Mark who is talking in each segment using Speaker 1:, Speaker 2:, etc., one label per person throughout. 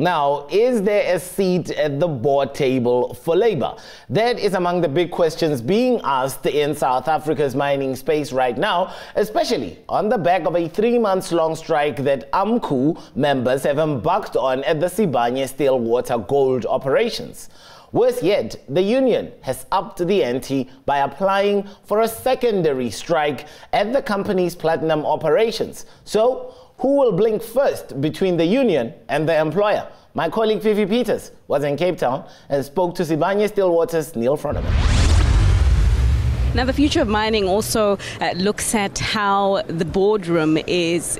Speaker 1: Now, is there a seat at the board table for Labour? That is among the big questions being asked in South Africa's mining space right now, especially on the back of a 3-month-long strike that AMCU members have embarked on at the Sibanye-Stillwater gold operations. Worse yet, the union has upped the ante by applying for a secondary strike at the company's platinum operations. So, who will blink first between the union and the employer? My colleague Fifi Peters was in Cape Town and spoke to Sibanye-Stillwater's Neil Froneman.
Speaker 2: Now, the future of mining also looks at how the boardroom is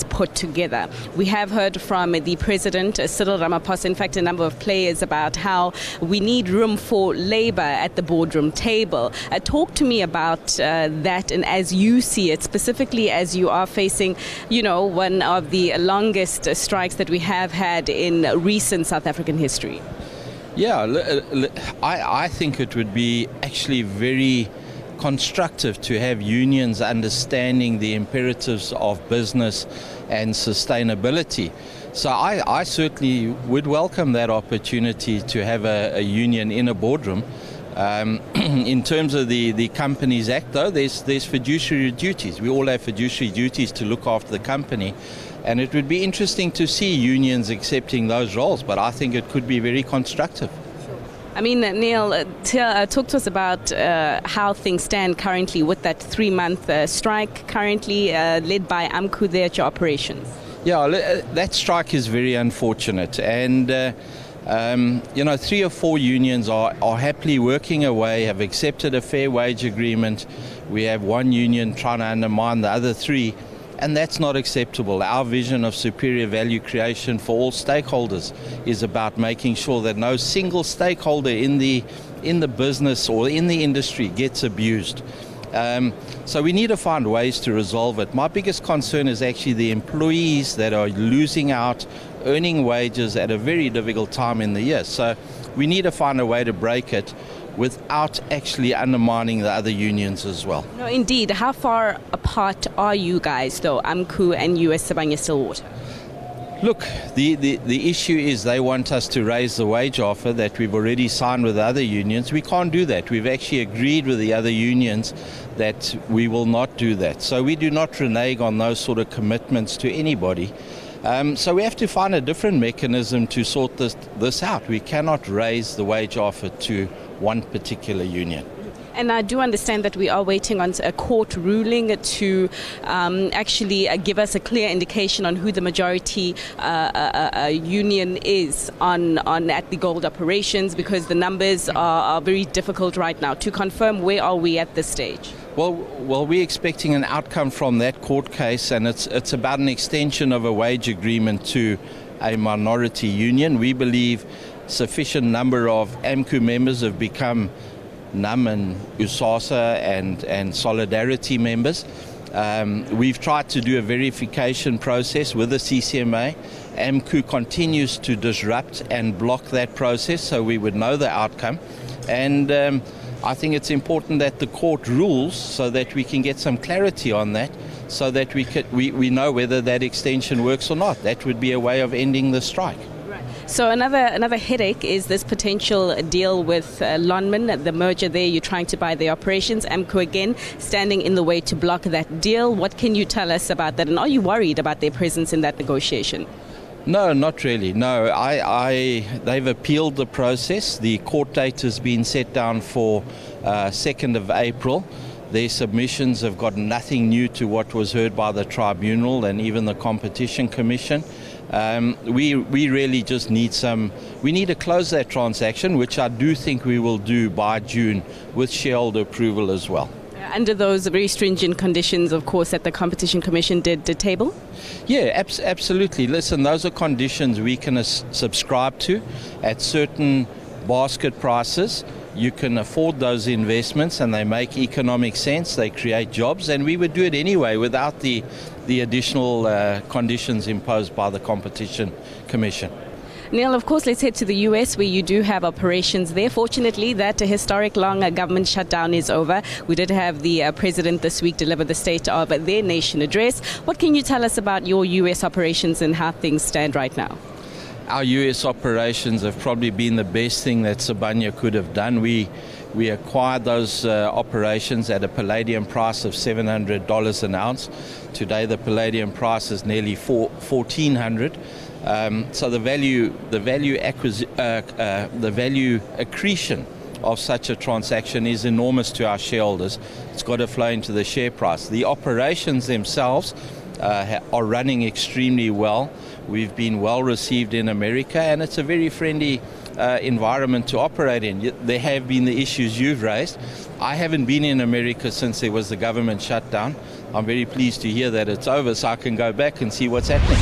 Speaker 2: put together. We have heard from the president, Cyril Ramaphosa, in fact, a number of players about how we need room for Labour at the boardroom table. Talk to me about that, and as you see it, specifically as you are facing, one of the longest strikes that we have had in recent South African history.
Speaker 3: Yeah, I think it would be actually very constructive to have unions understanding the imperatives of business and sustainability. So I certainly would welcome that opportunity to have a union in a boardroom. In terms of the Companies Act, though, there's fiduciary duties. We all have fiduciary duties to look after the company, and it would be interesting to see unions accepting those roles, but I think it could be very constructive.
Speaker 2: I mean, Neil, talk to us about how things stand currently with that 3-month strike currently led by AMCU there at your operations.
Speaker 3: Yeah, that strike is very unfortunate, and 3 or 4 unions are happily working away, have accepted a fair wage agreement. We have one union trying to undermine the other 3. And that's not acceptable. Our vision of superior value creation for all stakeholders is about making sure that no single stakeholder in the business or in the industry gets abused. So we need to find ways to resolve it. My biggest concern is actually the employees that are losing out, earning wages at a very difficult time in the year. So we need to find a way to break it without actually undermining the other unions as well.
Speaker 2: No, indeed. How far apart are you guys, though, AMCU and US Sibanye-Stillwater?
Speaker 3: Look, the issue is they want us to raise the wage offer that we've already signed with the other unions. We can't do that. We've actually agreed with the other unions that we will not do that. So we do not renege on those sort of commitments to anybody. So we have to find a different mechanism to sort this out. We cannot raise the wage offer to one particular union.
Speaker 2: And I do understand that we are waiting on a court ruling to actually give us a clear indication on who the majority union is on at the gold operations, because the numbers are very difficult right now. To confirm, where are we at this stage?
Speaker 3: Well, we're expecting an outcome from that court case, and it's about an extension of a wage agreement to a minority union. We believe sufficient number of AMCU members have become NUM and USASA and Solidarity members. We've tried to do a verification process with the CCMA. AMCU continues to disrupt and block that process, so we would know the outcome. And I think it's important that the court rules so that we can get some clarity on that, so that we know whether that extension works or not. That would be a way of ending the strike.
Speaker 2: So another headache is this potential deal with Lonmin, the merger there. You're trying to buy the operations. AMCU again standing in the way to block that deal. What can you tell us about that? And are you worried about their presence in that negotiation?
Speaker 3: No, not really. No, they've appealed the process. The court date has been set down for 2nd of April. Their submissions have got nothing new to what was heard by the tribunal and even the Competition Commission. We really just need to close that transaction, which I do think we will do by June with shareholder approval as well.
Speaker 2: Under those very stringent conditions, of course, that the Competition Commission did table?
Speaker 3: Yeah, absolutely. Listen, those are conditions we can subscribe to at certain basket prices. You can afford those investments and they make economic sense, they create jobs, and we would do it anyway without the additional conditions imposed by the Competition Commission.
Speaker 2: Neil, of course, let's head to the US, where you do have operations there. Fortunately, that historic long government shutdown is over. We did have the president this week deliver the State of their Nation address. What can you tell us about your US operations and how things stand right now?
Speaker 3: our US operations have probably been the best thing that Sibanye could have done. We acquired those operations at a palladium price of $700 an ounce. Today the palladium price is nearly $1,400. So the value accretion of such a transaction is enormous to our shareholders. It's got to flow into the share price. The operations themselves are running extremely well. We've been well received in America, and it's a very friendly environment to operate in. There have been the issues you've raised. I haven't been in America since there was the government shutdown. I'm very pleased to hear that it's over, so I can go back and see what's happening.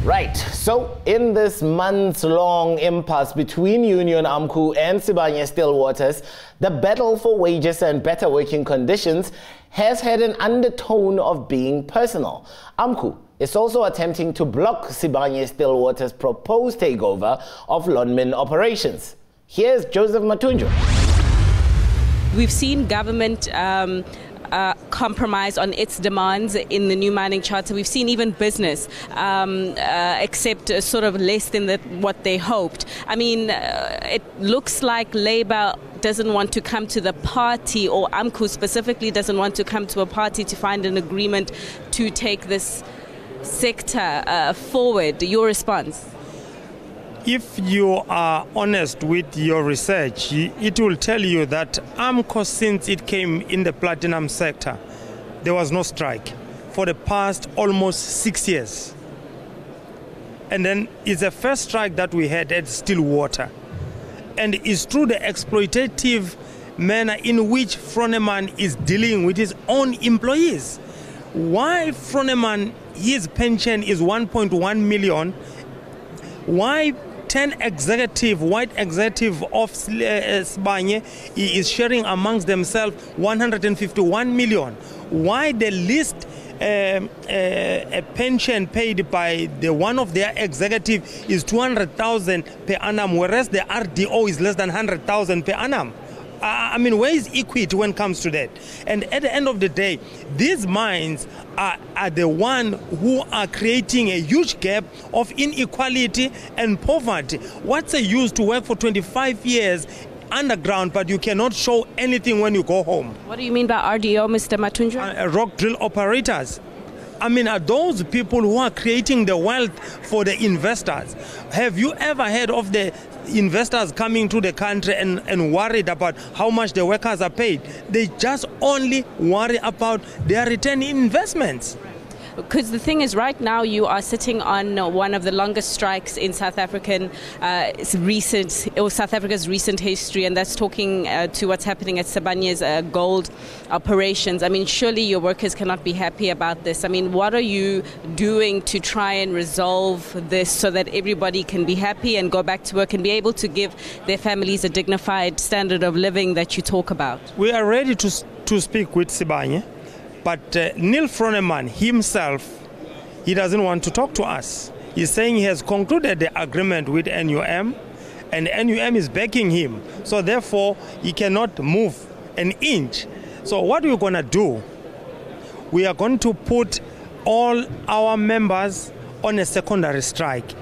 Speaker 1: Right, so in this months-long impasse between Union AMCU and Sibanye-Stillwater, the battle for wages and better working conditions has had an undertone of being personal. AMCU is also attempting to block Sibanye-Stillwater's proposed takeover of Lonmin operations. Here's Joseph Matunjo.
Speaker 2: We've seen government compromise on its demands in the new mining charter. We've seen even business accept sort of less than what they hoped. I mean, it looks like Labour doesn't want to come to the party, or AMCU specifically doesn't want to come to a party to find an agreement to take this sector forward. Your response?
Speaker 4: If you are honest with your research, it will tell you that AMCU, since it came in the platinum sector, there was no strike for the past almost 6 years. And then it's the first strike that we had at Stillwater. And it's through the exploitative manner in which Lonmin is dealing with his own employees. Why Lonmin, his pension is 1.1 million, why 10 white executive of Sibanye is sharing amongst themselves 151 million? Why the least a pension paid by one of their executive is 200,000 per annum, whereas the RDO is less than 100,000 per annum? I mean, where is equity when it comes to that? And at the end of the day, these mines are the one who are creating a huge gap of inequality and poverty. What's the use to work for 25 years underground, but you cannot show anything when you go home?
Speaker 2: What do you mean by RDO, Mr. Matunjo?
Speaker 4: Rock drill operators. I mean, are those people who are creating the wealth for the investors? Have you ever heard of the investors coming to the country and worried about how much the workers are paid? They just only worry about their return investments.
Speaker 2: Because the thing is, right now you are sitting on one of the longest strikes in South Africa's recent history, and that's talking to what's happening at Sibanye's gold operations. I mean, surely your workers cannot be happy about this. I mean, what are you doing to try and resolve this so that everybody can be happy and go back to work and be able to give their families a dignified standard of living that you talk about?
Speaker 4: We are ready to speak with Sibanye. But Lonmin himself, he doesn't want to talk to us. He's saying he has concluded the agreement with NUM, and NUM is backing him. So therefore, he cannot move an inch. So what we're going to do, we are going to put all our members on a secondary strike.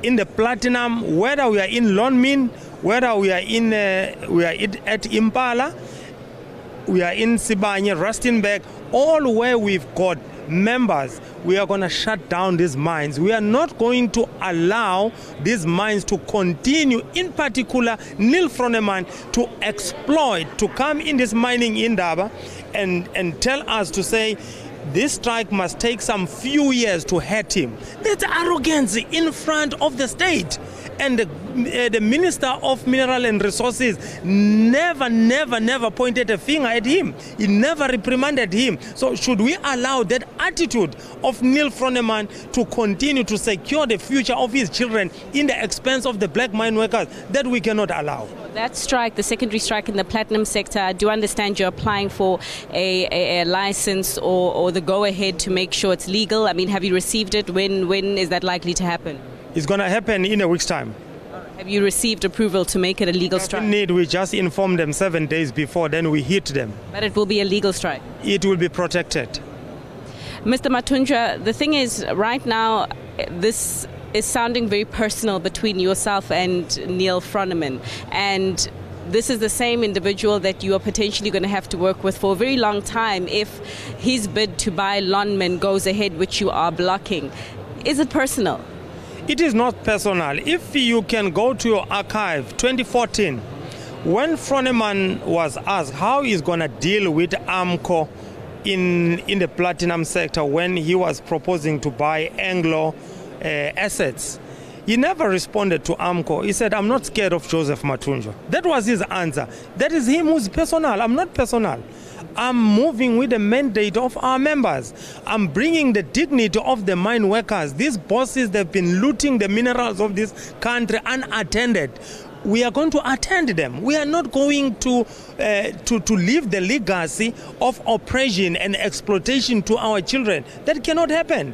Speaker 4: In the platinum, whether we are in Lonmin, whether we are at Impala, we are in Sibanye, Rustenburg, all where we've got members, we are going to shut down these mines. We are not going to allow these mines to continue, in particular, Lonmin, to exploit, to come in this mining indaba and tell us to say, this strike must take some few years to hurt him. That's arrogance in front of the state. And the Minister of Mineral and Resources never pointed a finger at him. He never reprimanded him. So should we allow that attitude of Lonmin to continue to secure the future of his children in the expense of the black mine workers? That we cannot allow.
Speaker 2: That strike, the secondary strike in the platinum sector, I do understand you're applying for a license or the go-ahead to make sure it's legal. I mean, have you received it? When is that likely to happen?
Speaker 4: It's going to happen in a week's time.
Speaker 2: Have you received approval to make it a legal strike?
Speaker 4: We just informed them 7 days before, then we hit them.
Speaker 2: But it will be a legal strike?
Speaker 4: It will be protected.
Speaker 2: Mr. Matunjo, the thing is, right now, this is sounding very personal between yourself and Neil Froneman, and this is the same individual that you are potentially going to have to work with for a very long time if his bid to buy Lonmin goes ahead, which you are blocking. Is it personal?
Speaker 4: It is not personal. If you can go to your archive, 2014, when Froneman was asked how he's going to deal with AMCU in the platinum sector when he was proposing to buy Anglo assets, he never responded to AMCU. He said, I'm not scared of Joseph Mathunjwa. That was his answer. That is him who's personal. I'm not personal. I'm moving with the mandate of our members. I'm bringing the dignity of the mine workers. These bosses, they've been looting the minerals of this country unattended. We are going to attend them. We are not going to leave the legacy of oppression and exploitation to our children. That cannot happen.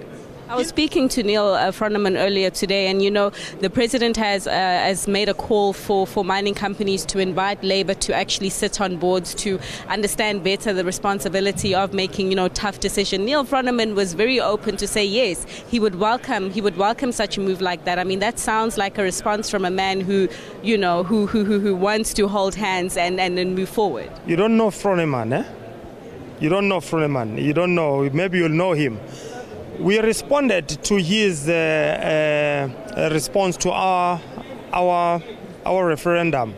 Speaker 2: I was speaking to Neil Froneman earlier today, and the president has made a call for mining companies to invite labor to actually sit on boards to understand better the responsibility of making tough decisions. Neil Froneman was very open to say yes, he would welcome such a move like that. I mean, that sounds like a response from a man who wants to hold hands and move forward.
Speaker 4: You don't know Froneman, eh? You don't know Froneman. You don't know. Maybe you'll know him. We responded to his response to our referendum,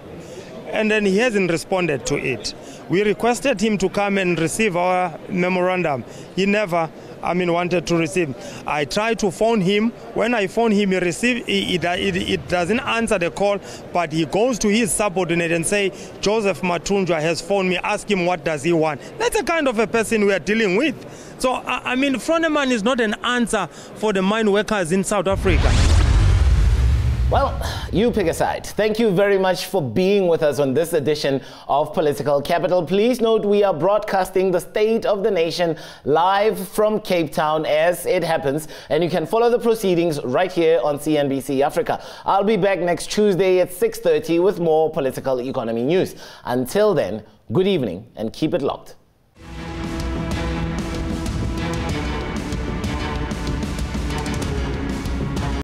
Speaker 4: and then he hasn't responded to it. We requested him to come and receive our memorandum. He never, wanted to receive. I tried to phone him. When I phone him, he doesn't answer the call, but he goes to his subordinate and say, Joseph Mathunjwa has phoned me, ask him what does he want. That's the kind of a person we are dealing with. So, Froneman is not an answer for the mine workers in South Africa.
Speaker 1: Well, you pick a side. Thank you very much for being with us on this edition of Political Capital. Please note we are broadcasting the State of the Nation live from Cape Town as it happens, and you can follow the proceedings right here on CNBC Africa. I'll be back next Tuesday at 6:30 with more political economy news. Until then, good evening and keep it locked.